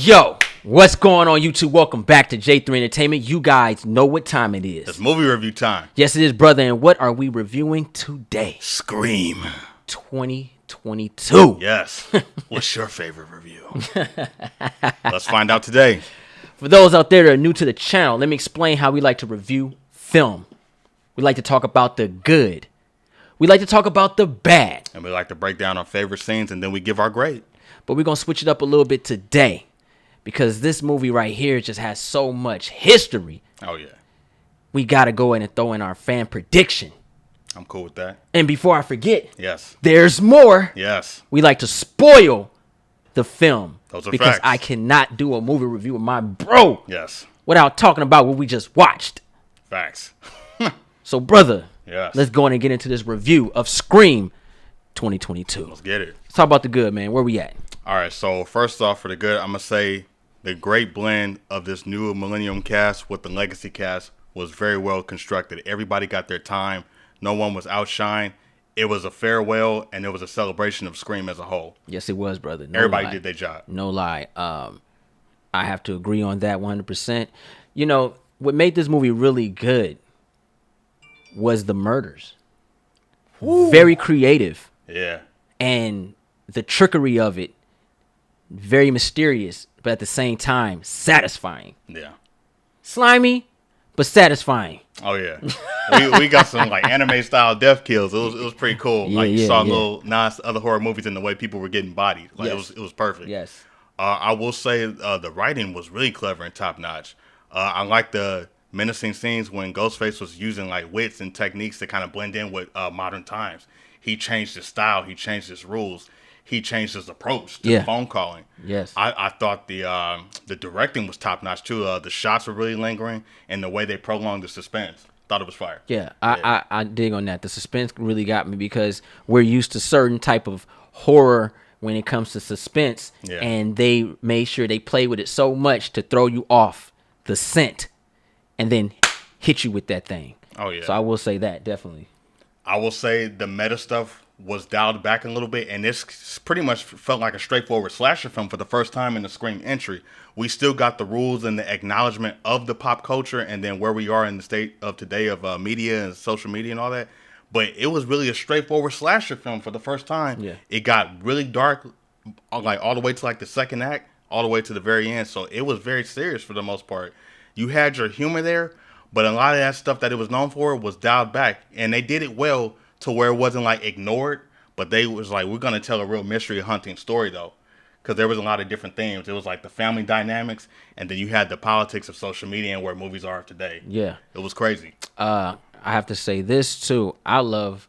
Yo, what's going on, YouTube? Welcome back to J3 Entertainment. You guys know what time it is. It's movie review time. Yes, it is, brother. And what are we reviewing today? Scream 2022. Yes. What's your favorite review? Let's find out today. For those out there that are new to the channel, let me explain how we like to review film. We like to talk about the good. We like to talk about the bad. And we like to break down our favorite scenes and then we give our grade. But we're going to switch it up a little bit today because this movie right here just has so much history. Oh, yeah. We got to go in and throw in our fan prediction. I'm cool with that. And before I forget, yes, there's more. Yes. We like to spoil the film. Those are because facts. I cannot do a movie review with my bro. Yes. Without talking about what we just watched. Facts. So, brother, yes, let's go in and get into this review of Scream 2022. Let's get it. Let's talk about the good, man. Where we at? All right, so first off, for the good, I'm going to say the great blend of this new Millennium cast with the Legacy cast was very well constructed. Everybody got their time. No one was outshined. It was a farewell, and it was a celebration of Scream as a whole. Yes, it was, brother. No Everybody lie. did their job. No lie. I have to agree on that 100%. You know, what made this movie really good was the murders. Ooh. Very creative. Yeah. And the trickery of it, very mysterious, but at the same time, satisfying. Yeah. Slimy, but satisfying. Oh, yeah. we got some like anime style death kills. It was pretty cool. Yeah, like you saw little nice other horror movies in the way people were getting bodied. Like yes. it was perfect. Yes. I will say the writing was really clever and top notch. I like the menacing scenes when Ghostface was using like wits and techniques to kind of blend in with modern times. He changed his style. He changed his rules. He changed his approach to phone calling. Yes. I thought the directing was top notch too. The shots were really lingering, and the way they prolonged the suspense. Thought it was fire. Yeah, I dig on that. The suspense really got me because we're used to certain type of horror when it comes to suspense, and they made sure they play with it so much to throw you off the scent and then hit you with that thing. Oh, yeah. So I will say that, definitely. I will say the meta stuff was dialed back a little bit, and this pretty much felt like a straightforward slasher film for the first time in the Scream entry. We still got the rules and the acknowledgement of the pop culture and then where we are in the state of today of media and social media and all that. But it was really a straightforward slasher film for the first time. Yeah. It got really dark, like all the way to like the second act, all the way to the very end. So it was very serious for the most part. You had your humor there, but a lot of that stuff that it was known for was dialed back. And they did it well to where it wasn't like ignored, but they was like, we're going to tell a real mystery hunting story though. Because there was a lot of different themes. It was like the family dynamics, and then you had the politics of social media and where movies are today. Yeah. It was crazy. I have to say this too. I love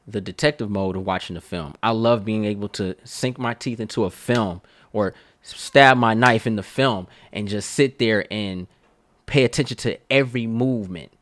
the detective mode of watching the film. I love being able to sink my teeth into a film or stab my knife in the film and just sit there and pay attention to every movement.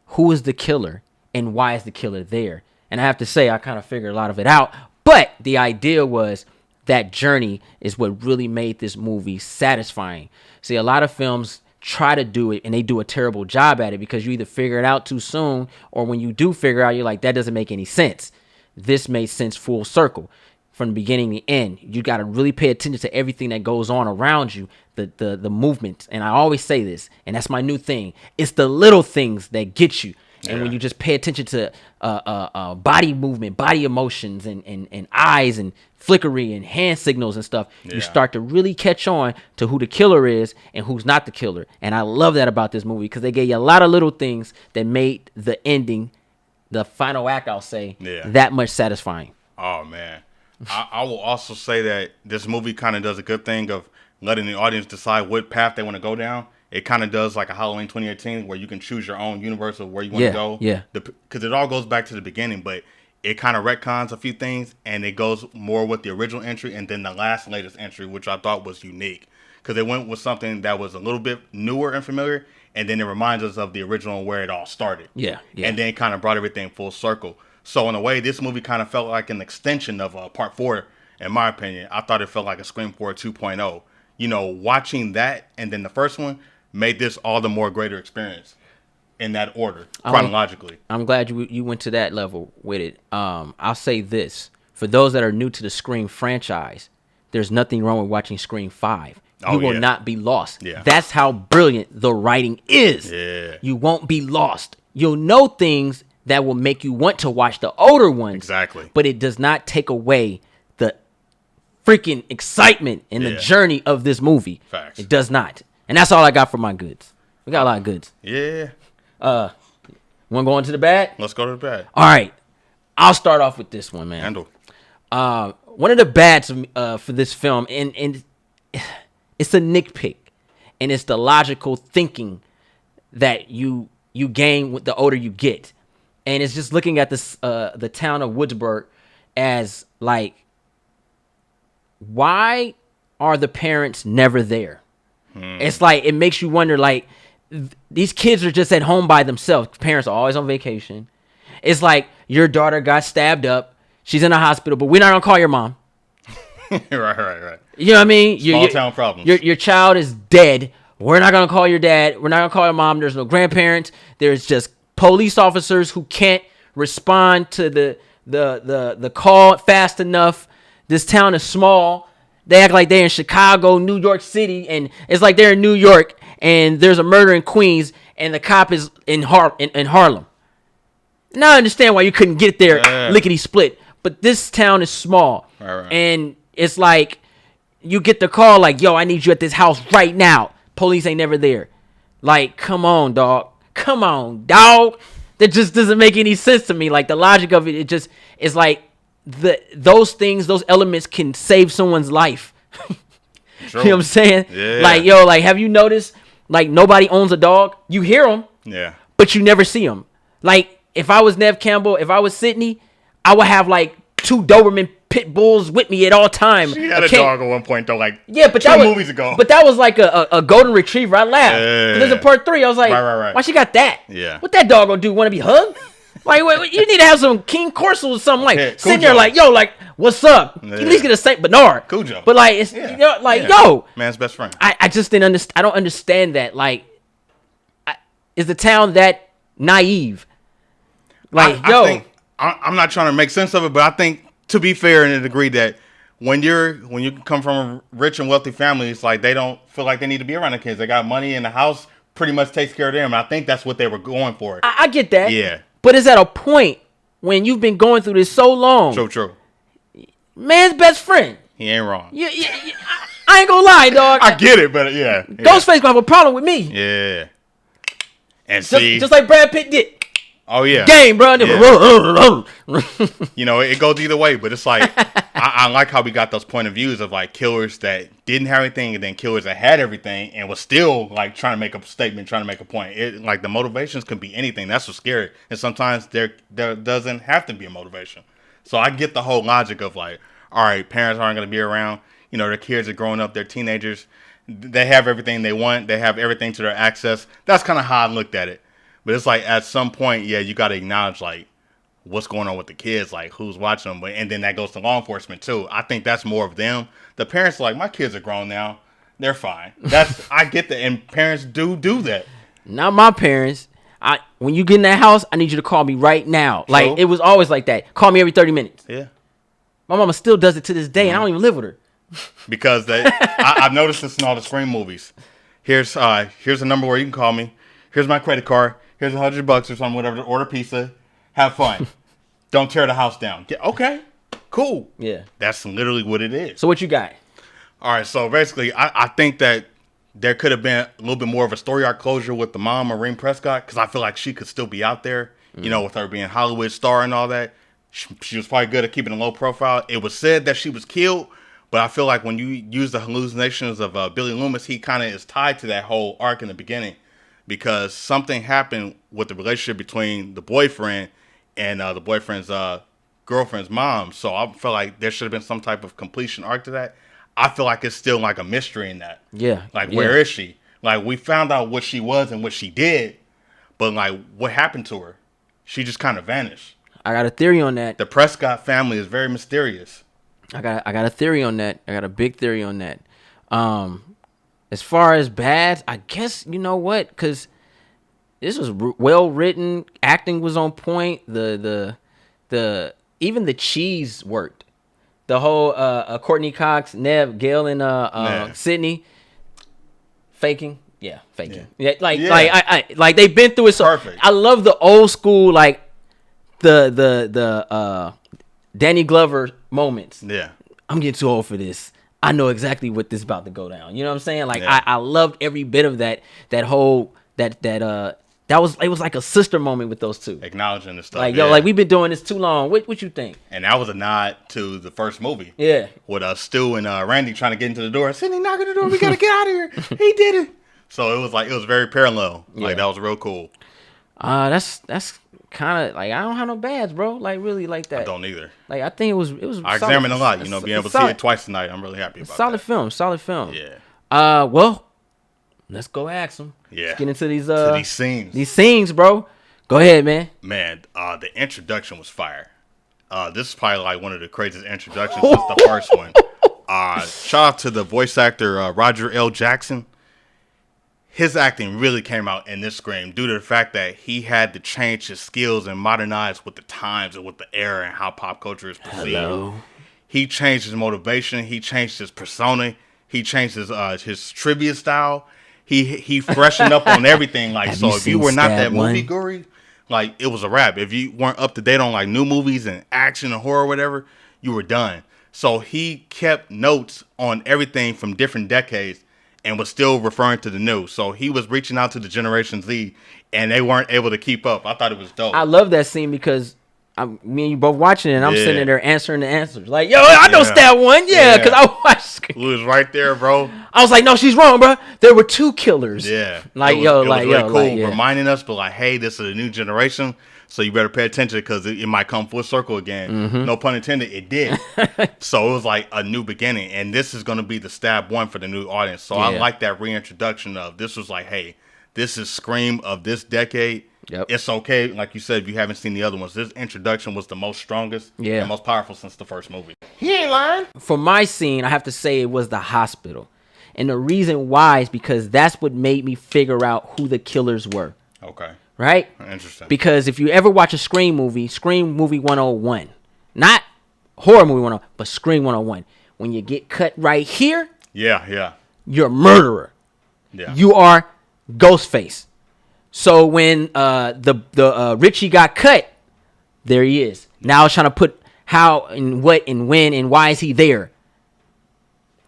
Who is the killer and why is the killer there? And I have to say, I kind of figured a lot of it out. But the idea was that journey is what really made this movie satisfying. See, a lot of films try to do it and they do a terrible job at it because you either figure it out too soon, or when you do figure out, you're like, that doesn't make any sense. This made sense full circle from the beginning to end. You got to really pay attention to everything that goes on around you, the movement. And I always say this, and that's my new thing. It's the little things that get you. And when you just pay attention to body movement, body emotions, and eyes and flickery and hand signals and stuff, you start to really catch on to who the killer is and who's not the killer. And I love that about this movie because they gave you a lot of little things that made the ending, the final act, I'll say, that much satisfying. Oh, man. I will also say that this movie kind of does a good thing of letting the audience decide what path they want to go down. It kind of does like a Halloween 2018 where you can choose your own universe of where you want to go. Yeah. Because it all goes back to the beginning, but it kind of retcons a few things and it goes more with the original entry and then the latest entry, which I thought was unique. Because it went with something that was a little bit newer and familiar, and then it reminds us of the original where it all started. Yeah. And then it kind of brought everything full circle. So in a way, this movie kind of felt like an extension of Part 4, in my opinion. I thought it felt like a Scream 4 2.0. You know, watching that and then the first one made this all the more greater experience in that order, chronologically. I'm glad you went to that level with it. I'll say this. For those that are new to the Scream franchise, there's nothing wrong with watching Scream 5. You will not be lost. That's how brilliant the writing is. You won't be lost. You'll know things that will make you want to watch the older ones. Exactly. But it does not take away the freaking excitement and the journey of this movie. Facts. It does not. And that's all I got for my goods. We got a lot of goods. Yeah. Want to go into the bad? Let's go to the bad. All right. I'll start off with this one, man. Handle. One of the bads for this film, and it's a nitpick, and it's the logical thinking that you gain with the older you get. And it's just looking at this the town of Woodsburg as like, why are the parents never there? It's like, it makes you wonder, like, these kids are just at home by themselves. Parents are always on vacation. It's like, your daughter got stabbed up. She's in a hospital, but we're not going to call your mom. Right. You know what I mean? Small town problems. Your child is dead. We're not going to call your dad. We're not going to call your mom. There's no grandparents. There's just police officers who can't respond to the call fast enough. This town is small. They act like they're in Chicago, New York City, and it's like they're in New York, and there's a murder in Queens, and the cop is in Harlem. Now I understand why you couldn't get there lickety split, but this town is small, right. And it's like you get the call like, yo, I need you at this house right now. Police ain't never there. Like, come on, dog. Come on, dog. That just doesn't make any sense to me. Like, the logic of it just is like, those things, those elements can save someone's life. You know what I'm saying? Yeah. Like, yo, like, have you noticed, like, nobody owns a dog? You hear them, but you never see them. Like, if I was Nev Campbell, if I was Sydney, I would have, like, 2 Doberman pit bulls with me at all times. She had a dog at one point, though, like, but 2 movies ago. But that was like a golden retriever. I laughed. There's a part 3. I was like, right. why she got that? Yeah. What that dog gonna do? Want to be hugged? Like, wait, you need to have some King Corso or something, like, sitting there like, yo, like, what's up? You at least get a Saint Bernard. Cujo. But like, it's, you know, like, yo. Man's best friend. I just didn't understand. I don't understand that. Like, is the town that naive? Like, I'm not trying to make sense of it, but I think, to be fair and agree, that when you come from a rich and wealthy family, it's like they don't feel like they need to be around the kids. They got money, and the house pretty much takes care of them. And I think that's what they were going for. I get that. Yeah. But it's at a point when you've been going through this so long. True. Man's best friend. He ain't wrong. I ain't gonna lie, dog. I get it, but yeah. Ghostface gonna have a problem with me. Yeah. And just like Brad Pitt did. Oh, yeah. Game, bro. Yeah. You know, it goes either way, but it's like, I like how we got those point of views of, like, killers that didn't have anything and then killers that had everything and was still, like, trying to make a statement, trying to make a point. Like, the motivations can be anything. That's what's scary. And sometimes there doesn't have to be a motivation. So I get the whole logic of, like, all right, parents aren't going to be around. You know, their kids are growing up. They're teenagers. They have everything they want. They have everything to their access. That's kind of how I looked at it. But it's like, at some point, you got to acknowledge, like, what's going on with the kids, like, who's watching them. And then that goes to law enforcement, too. I think that's more of them. The parents are like, my kids are grown now. They're fine. I get that. And parents do that. Not my parents. When you get in that house, I need you to call me right now. Like, it was always like that. Call me every 30 minutes. Yeah. My mama still does it to this day, and I don't even live with her. Because I've noticed this in all the Scream movies. Here's a number where you can call me. Here's my credit card. Here's $100 or something, whatever. Order pizza. Have fun. Don't tear the house down. Okay. Cool. Yeah. That's literally what it is. So what you got? All right. So basically, I think that there could have been a little bit more of a story arc closure with the mom, Maureen Prescott, because I feel like she could still be out there, you know, with her being Hollywood star and all that. She was probably good at keeping a low profile. It was said that she was killed, but I feel like when you use the hallucinations of Billy Loomis, he kind of is tied to that whole arc in the beginning. Because something happened with the relationship between the boyfriend and the boyfriend's girlfriend's mom. So I feel like there should have been some type of completion arc to that. I feel like it's still like a mystery in that. Yeah. Like, where is she? Like, we found out what she was and what she did, but, like, what happened to her? She just kind of vanished. I got a theory on that. The Prescott family is very mysterious. I got a theory on that. I got a big theory on that. As far as bad, I guess, you know what? Because this was well written. Acting was on point. The even the cheese worked. The whole Courtney Cox, Nev, Gail, and Sydney. faking. Yeah, faking. Yeah, Yeah. like they've been through it. So Perfect. I love the old school, like the Danny Glover moments. Yeah. I'm getting too old for this. I know exactly what this is about to go down. You know what I'm saying? Like Yeah. I loved every bit of that whole that was it was like a sister moment with those two. Acknowledging the stuff. Like yo, like we've been doing this too long. What you think? And that was a nod to the first movie. Yeah. With Stu and Randy trying to get into the door. Sidney, knock on the door. We gotta get out of here. He did it. So it was very parallel. Like that was real cool. That's kind of like I don't have no bads, bro. Like really like that. I don't either. Like I think it was. I examined a lot. Being able to see it twice tonight, I'm really happy about solid that. Solid film. Yeah. Well, let's go ask them. Yeah. Let's get into these scenes. These scenes, bro. Go ahead, man. Man, the introduction was fire. This is probably like one of the craziest introductions since the first one. Shout out to the voice actor Roger L. Jackson. His acting really came out in this Scream due to the fact that he had to change his skills and modernize with the times and with the era and how pop culture is perceived. Hello. He changed his motivation. He changed his persona. He changed his trivia style. He freshened up on everything. Like Have so, you if you seen were not Stab that movie One? guru, like it was a wrap. If you weren't up to date on like new movies and action and horror or whatever, you were done. So he kept notes on everything from different decades and was still referring to the new. So he was reaching out to the Generation Z, and they weren't able to keep up. I thought it was dope. I love that scene because me and you both watching it, and I'm sitting there answering the answers. Like, yo, I know Stab One. Yeah, because I watched. We was right there, bro. I was like, no, she's wrong, bro. There were two killers. Yeah. Like, it was really cool, like, yeah. reminding us, but like, hey, this is a new generation, so you better pay attention because it might come full circle again. Mm-hmm. No pun intended, it did. So it was like a new beginning, and this is going to be the Stab One for the new audience. So I like that reintroduction of this was like, hey, this is Scream of this decade. Yep. It's okay, like you said, if you haven't seen the other ones. This introduction was the most strongest and most powerful since the first movie. He ain't lying. For my scene, I have to say it was the hospital. And the reason why is because that's what made me figure out who the killers were. Okay. Right? Interesting. Because if you ever watch a Scream movie 101, not horror movie 101, but Scream 101, when you get cut right here, yeah, you're a murderer. yeah. You are Ghostface. So when the Richie got cut, there he is. Now it's trying to put how and what and when and why is he there.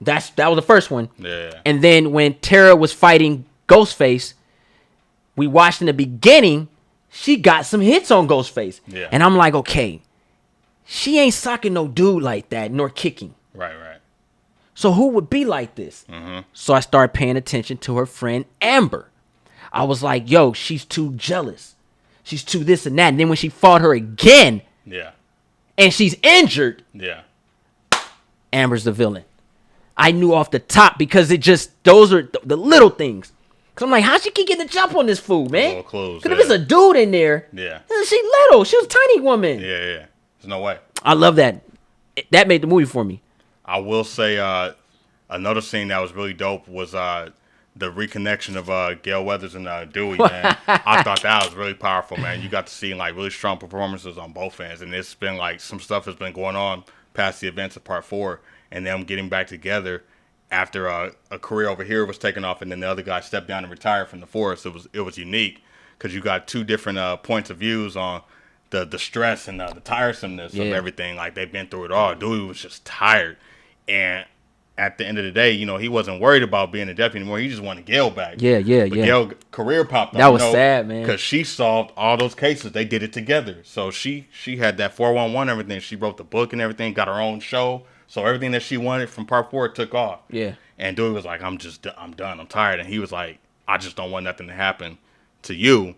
That was the first one. Yeah. And then when Tara was fighting Ghostface, we watched in the beginning, she got some hits on Ghostface. Yeah. And I'm like, okay, she ain't socking no dude like that nor kicking. Right. So who would be like this? Mm-hmm. So I started paying attention to her friend Amber. I was like, yo, she's too jealous. She's too this and that. And then when she fought her again Yeah. and she's injured, Yeah. Amber's the villain. I knew off the top because it just, those are the little things. Because I'm like, how she keep getting the jump on this fool, man? Little clues, Because if it's a dude in there, Yeah. she little. She was a tiny woman. Yeah. There's no way. I love that. That made the movie for me. I will say another scene that was really dope was the reconnection of Gail Weathers and Dewey, man. I thought that was really powerful, man. You got to see like really strong performances on both ends, and it's been like some stuff has been going on past the events of Part 4, and them getting back together after a career over here was taken off, and then the other guy stepped down and retired from the force. It was unique because you got two different points of views on the stress and the tiresomeness of everything. Like they've been through it all. Dewey was just tired. And at the end of the day, he wasn't worried about being a deputy anymore. He just wanted Gail back. Yeah. But Gail's career popped up. That was sad, man. Because she solved all those cases. They did it together. So she had that 411 everything. She wrote the book and everything, got her own show. So everything that she wanted from Part 4 took off. Yeah. And Dewey was like, I'm done. I'm tired. And he was like, I just don't want nothing to happen to you.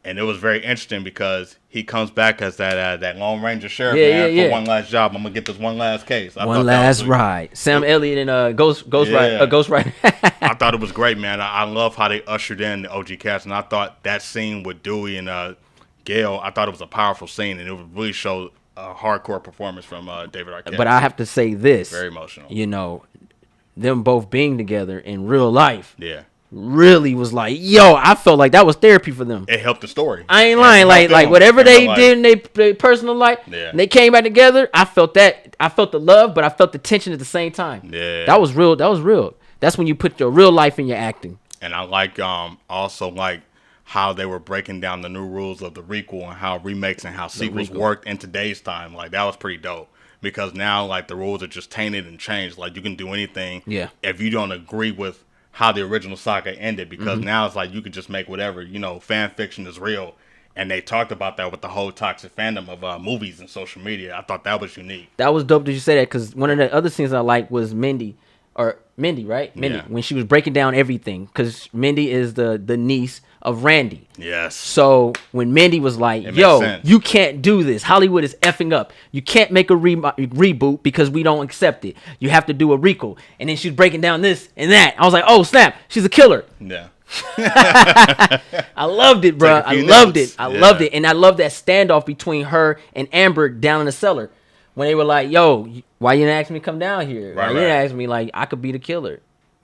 And it was very interesting because he comes back as that Lone Ranger sheriff for one last job. I'm gonna get this one last case. One last ride. Sam Elliott and Ghost Rider. I thought it was great, man. I love how they ushered in the OG cast, and I thought that scene with Dewey and Gail, I thought it was a powerful scene, and it really showed a hardcore performance from David Arquette. But I have to say this. Very emotional. Them both being together in real life. Yeah. Really was like, yo, I felt like that was therapy for them. It helped the story. I ain't lying. Like whatever they did in their personal life, and they came back together. I felt that. I felt the love, but I felt the tension at the same time. Yeah. That was real. That's when you put your real life in your acting. And I like also like how they were breaking down the new rules of the requel and how remakes and how sequels worked in today's time. Like that was pretty dope because now like the rules are just tainted and changed. Like you can do anything if you don't agree with how the original saga ended because now it's like you can just make whatever, fan fiction is real. And they talked about that with the whole toxic fandom of movies and social media. I thought that was unique. That was dope that you say that because one of the other scenes I liked was Mindy, right? Mindy, when she was breaking down everything because Mindy is the niece of Randy. Yes. So when Mindy was like, yo, you can't do this. Hollywood is effing up. You can't make a reboot because we don't accept it. You have to do a requel. And then she's breaking down this and that. I was like, oh, snap. She's a killer. Yeah. I loved it, bro. I loved it. And I love that standoff between her and Amber down in the cellar when they were like, yo, why you didn't ask me to come down here? Why you didn't ask me, like, I could be the killer?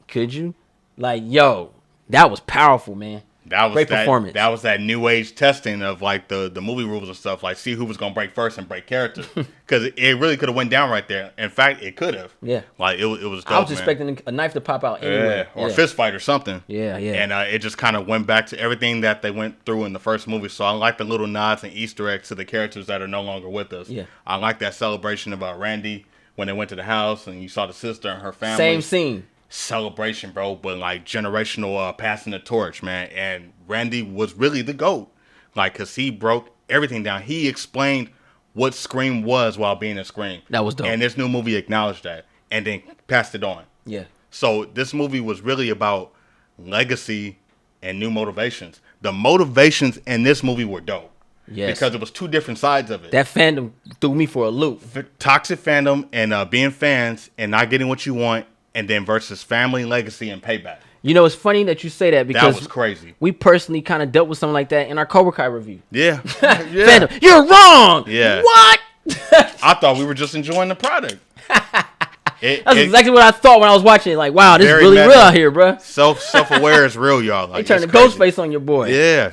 Could you? Like, yo, that was powerful, man. That was great performance. That was that new age testing of like the movie rules and stuff. Like, see who was gonna break first and break character, because it really could have went down right there. In fact, it could have. Yeah. Like it was. Dope, I was expecting a knife to pop out anyway. Or a fist fight or something. Yeah. And it just kind of went back to everything that they went through in the first movie. So I like the little nods and Easter eggs to the characters that are no longer with us. Yeah. I like that celebration about Randy when they went to the house and you saw the sister and her family. Same scene. Celebration, bro, but like generational passing the torch, man. And Randy was really the GOAT, like, cause he broke everything down. He explained what Scream was while being a Scream. That was dope. And this new movie acknowledged that and then passed it on. Yeah. So this movie was really about legacy and new motivations. The motivations in this movie were dope. Yes. Because it was two different sides of it. That fandom threw me for a loop. Toxic fandom and being fans and not getting what you want. And then versus family, legacy, and payback. You know, it's funny that you say that because that was crazy. We personally kind of dealt with something like that in our Cobra Kai review. Yeah. Fandom, you're wrong. Yeah. What? I thought we were just enjoying the product. That's exactly what I thought when I was watching it. Like, wow, this is really real out here, bro. Self-aware is real, y'all. Like, they turn the ghost face on your boy. Yeah.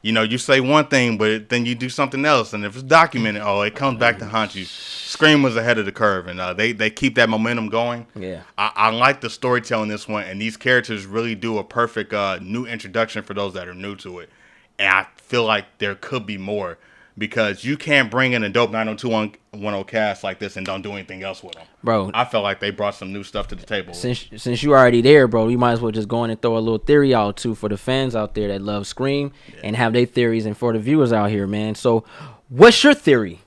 You say one thing, but then you do something else. And if it's documented, it comes back to haunt you. Scream was ahead of the curve, and they keep that momentum going. Yeah. I like the storytelling in this one, and these characters really do a perfect new introduction for those that are new to it. And I feel like there could be more, because you can't bring in a dope 90210 cast like this and don't do anything else with them. Bro, I felt like they brought some new stuff to the table. Since you're already there, bro, you might as well just go in and throw a little theory out, too, for the fans out there that love Scream and have their theories, and for the viewers out here, man. So, what's your theory?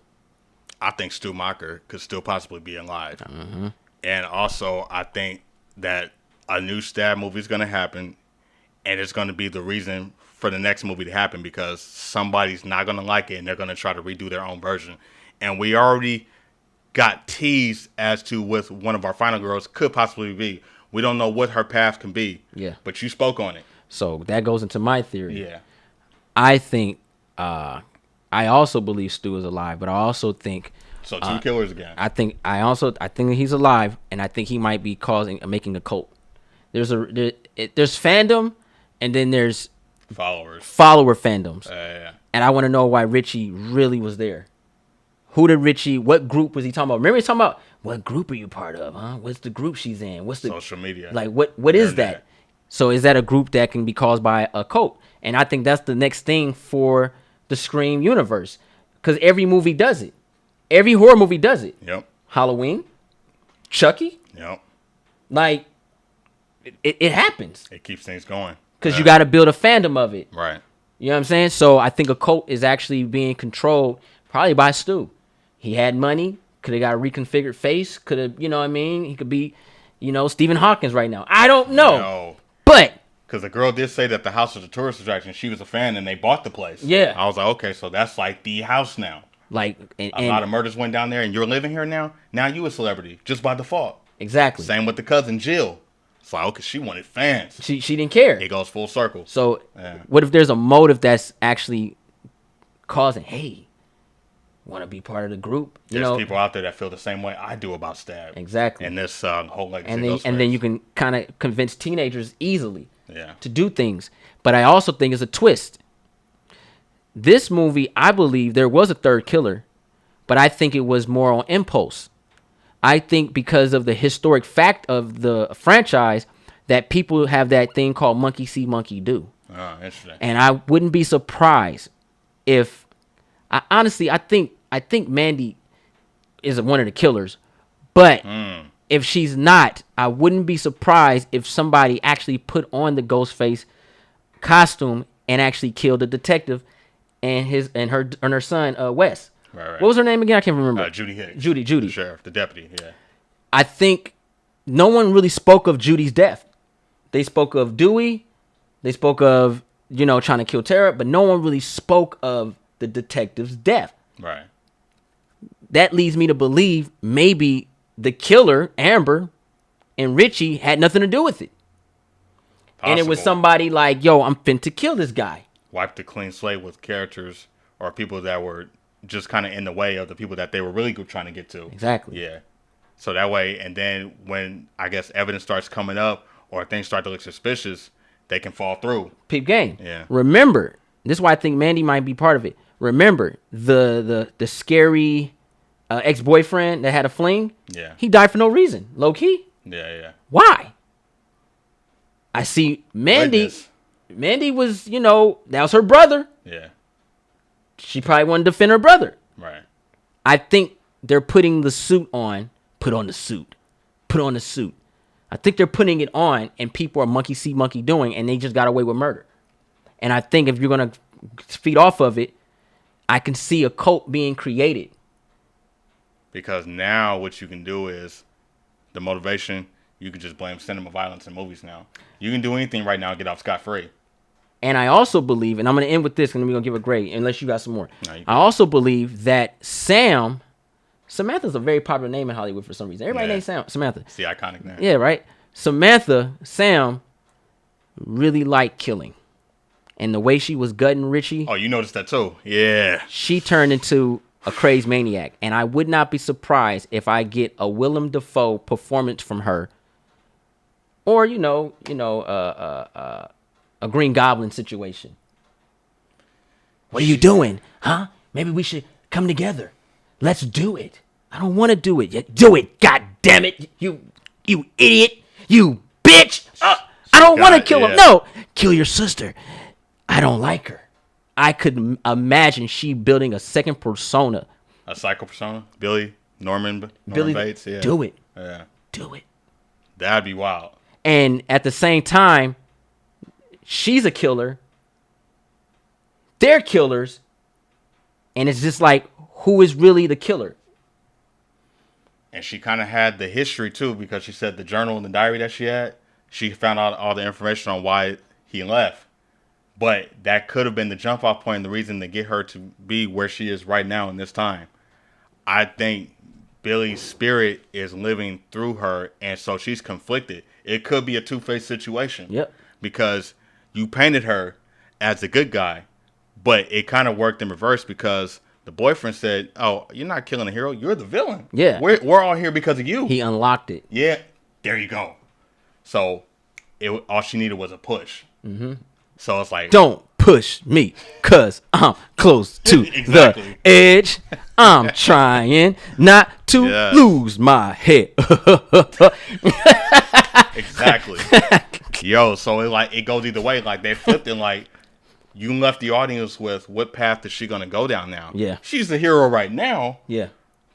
I think Stu Macher could still possibly be alive. Mm-hmm. And also, I think that a new Stab movie is going to happen, and it's going to be the reason for the next movie to happen, because somebody's not going to like it, and they're going to try to redo their own version. And we already got teased as to what one of our final girls could possibly be. We don't know what her path can be. Yeah. But you spoke on it. So that goes into my theory. Yeah. I think... I also believe Stu is alive, but I also think two killers again. I think he's alive, and I think he might be making a cult. There's fandom, and then there's follower fandoms. Yeah. And I want to know why Richie really was there. What group was he talking about? Remember he was talking about, what group are you part of, huh? What's the group she's in? What's the social media? Like what is that? So is that a group that can be caused by a cult? And I think that's the next thing for the Scream universe, because every movie does it. Every horror movie does it. Yep. Halloween, Chucky. Yep. Like it happens. It keeps things going because you got to build a fandom of it. Right. You know what I'm saying? So I think a cult is actually being controlled probably by Stu. He had money. Could have got a reconfigured face. Could have, you know what I mean? He could be, Stephen Hawkins right now. I don't know. No. But because the girl did say that the house was a tourist attraction. She was a fan, and they bought the place. Yeah. I was like, okay, so that's like the house now. Like, a lot of murders went down there, and you're living here now. Now you a celebrity just by default. Exactly. Same with the cousin Jill. It's like, okay, she wanted fans. She didn't care. It goes full circle. So what if there's a motive that's actually causing, hey, want to be part of the group? There's people out there that feel the same way I do about Stab. Exactly. And this whole legacy. And then you can kind of convince teenagers easily. Yeah. To do things. But I also think it's a twist. This movie, I believe there was a third killer, but I think it was more on impulse. I think because of the historic fact of the franchise, that people have that thing called monkey see, monkey do. Oh, interesting. And I wouldn't be surprised if, I think Mandy is one of the killers, but if she's not, I wouldn't be surprised if somebody actually put on the Ghostface costume and actually killed the detective and her son Wes. Right. What was her name again? I can't remember. Judy Hicks. Judy. The sheriff, the deputy. Yeah. I think no one really spoke of Judy's death. They spoke of Dewey. They spoke of, trying to kill Tara, but no one really spoke of the detective's death. Right. That leads me to believe maybe the killer, Amber, and Richie had nothing to do with it. Possible. And it was somebody like, yo, I'm finna kill this guy. Wiped a clean slate with characters or people that were just kind of in the way of the people that they were really trying to get to. Exactly. Yeah. So that way, and then when, I guess, evidence starts coming up or things start to look suspicious, they can fall through. Peep game. Yeah. Remember, this is why I think Mandy might be part of it. Remember, the scary ex-boyfriend that had a fling? Yeah. He died for no reason. Low key? Yeah. Why? I see Mandy. Witness. Mandy was, that was her brother. Yeah. She probably wanted to defend her brother. Right. I think they're putting the suit on. Put on the suit. Put on the suit. I think they're putting it on, and people are monkey see, monkey doing, and they just got away with murder. And I think if you're going to feed off of it, I can see a cult being created. Because now what you can do is the motivation, you can just blame cinema violence in movies now. You can do anything right now and get off scot-free. And I also believe, and I'm going to end with this, and then we're going to give a grade, unless you got some more. No, I also believe that Samantha's a very popular name in Hollywood for some reason. Everybody names Samantha. It's the iconic name. Yeah, right? Sam really liked killing. And the way she was gutting Richie. Oh, you noticed that too? Yeah. She turned into a crazed maniac. And I would not be surprised if I get a Willem Dafoe performance from her. Or, a Green Goblin situation. What are you doing? Huh? Maybe we should come together. Let's do it. I don't want to do it yet. Do it. God damn it. You idiot. You bitch. I don't want to kill him. No. Kill your sister. I don't like her. I could imagine she building a second persona. A psycho persona? Norman Bates? Yeah. Do it. Yeah. Do it. That'd be wild. And at the same time, she's a killer. They're killers. And it's just like, who is really the killer? And she kind of had the history, too, because she said the journal and the diary that she had, she found out all the information on why he left. But that could have been the jump-off point and the reason to get her to be where she is right now in this time. I think Billy's spirit is living through her, and so she's conflicted. It could be a two-faced situation. Yep. Because you painted her as the good guy, but it kind of worked in reverse because the boyfriend said, "Oh, you're not killing a hero. You're the villain. Yeah. We're all here because of you." He unlocked it. Yeah. There you go. So all she needed was a push. Mm-hmm. So it's like, don't push me, cause I'm close to Exactly. the edge. I'm trying not to lose my head. Exactly. Yo, so it goes either way. Like they flipped it. Like you left the audience with what path is she gonna go down now? Yeah. She's the hero right now. Yeah.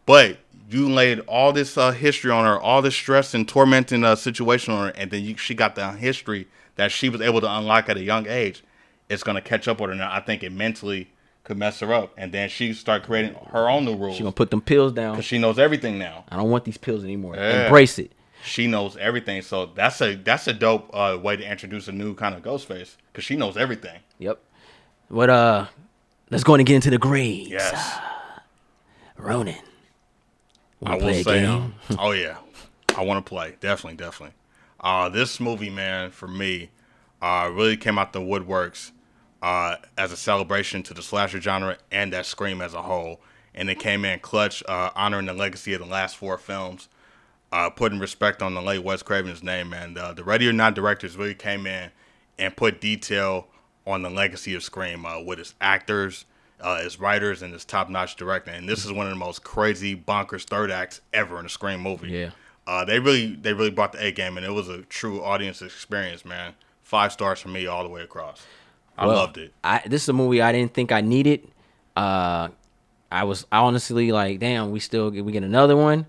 But you laid all this history on her, all this stress and tormenting situation on her, and then she got the history that she was able to unlock at a young age. It's gonna catch up with her now. I think it mentally could mess her up, and then she start creating her own new rules. She gonna put them pills down because she knows everything now. I don't want these pills anymore. Yeah. Embrace it. She knows everything, so that's a dope way to introduce a new kind of Ghostface because she knows everything. Yep. What let's go and get into the grades. Yes. Ronin. I will say, oh yeah, I want to play. Definitely. This movie, man, for me, really came out the woodworks as a celebration to the slasher genre and that Scream as a whole. And it came in clutch, honoring the legacy of the last four films, putting respect on the late Wes Craven's name, man. The Ready or Not directors really came in and put detail on the legacy of Scream with its actors, its writers, and its top-notch directing. And this is one of the most crazy, bonkers third acts ever in a Scream movie. Yeah. They really brought the A game, and it was a true audience experience, man. 5 stars for me all the way across. I loved it. This is a movie I didn't think I needed. I was honestly like, damn, we get another one.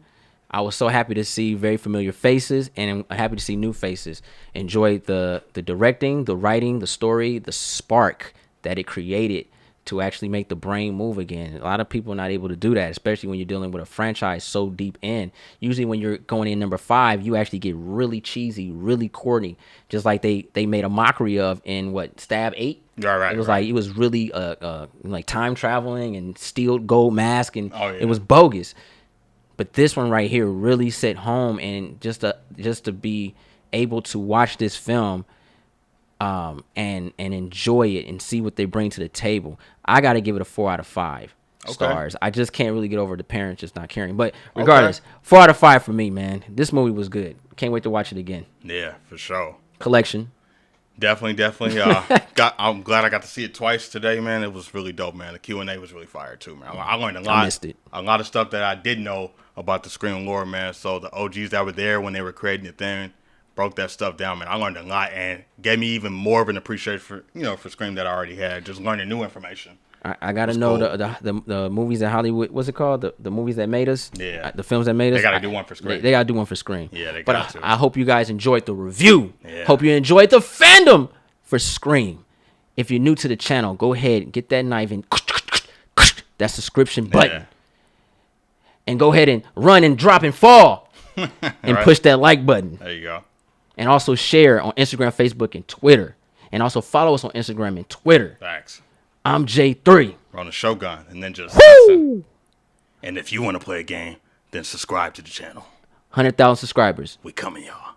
I was so happy to see very familiar faces, and I'm happy to see new faces. Enjoyed the directing, the writing, the story, the spark that it created to actually make the brain move again. A lot of people are not able to do that, especially when you're dealing with a franchise so deep in. Usually when you're going in number 5, you actually get really cheesy, really corny, just like they made a mockery of in Stab 8. Right, it was right. like it was really like time traveling and steel gold mask, and Oh, yeah. it was bogus. But this one right here really set home, and just to be able to watch this film and enjoy it and see what they bring to the table. I got to give it a 4 out of 5 stars. I just can't really get over the parents just not caring. But regardless, 4 out of 5 for me, man. This movie was good. Can't wait to watch it again. Yeah, for sure. Collection. Definitely. I'm glad I got to see it twice today, man. It was really dope, man. The Q&A was really fire too, man. I learned a lot. I missed it. A lot of stuff that I didn't know about the Scream lore, man. So the OGs that were there when they were creating the thing broke that stuff down, man. I learned a lot and gave me even more of an appreciation for Scream that I already had. Just learning new information. I gotta know cool. the movies that Hollywood, what's it called? The movies that made us. Yeah. The films that made us. They gotta do one for Scream. They gotta do one for Scream. Yeah, they got to. I hope you guys enjoyed the review. Yeah. Hope you enjoyed the fandom for Scream. If you're new to the channel, go ahead and get that knife and that subscription button. Yeah. And go ahead and run and drop and fall and right. push that like button. There you go. And also share on Instagram, Facebook, and Twitter. And also follow us on Instagram and Twitter. Thanks. I'm J3. We're on the Shogun, and then just listen. And if you want to play a game, then subscribe to the channel. 100,000 subscribers. We coming, y'all.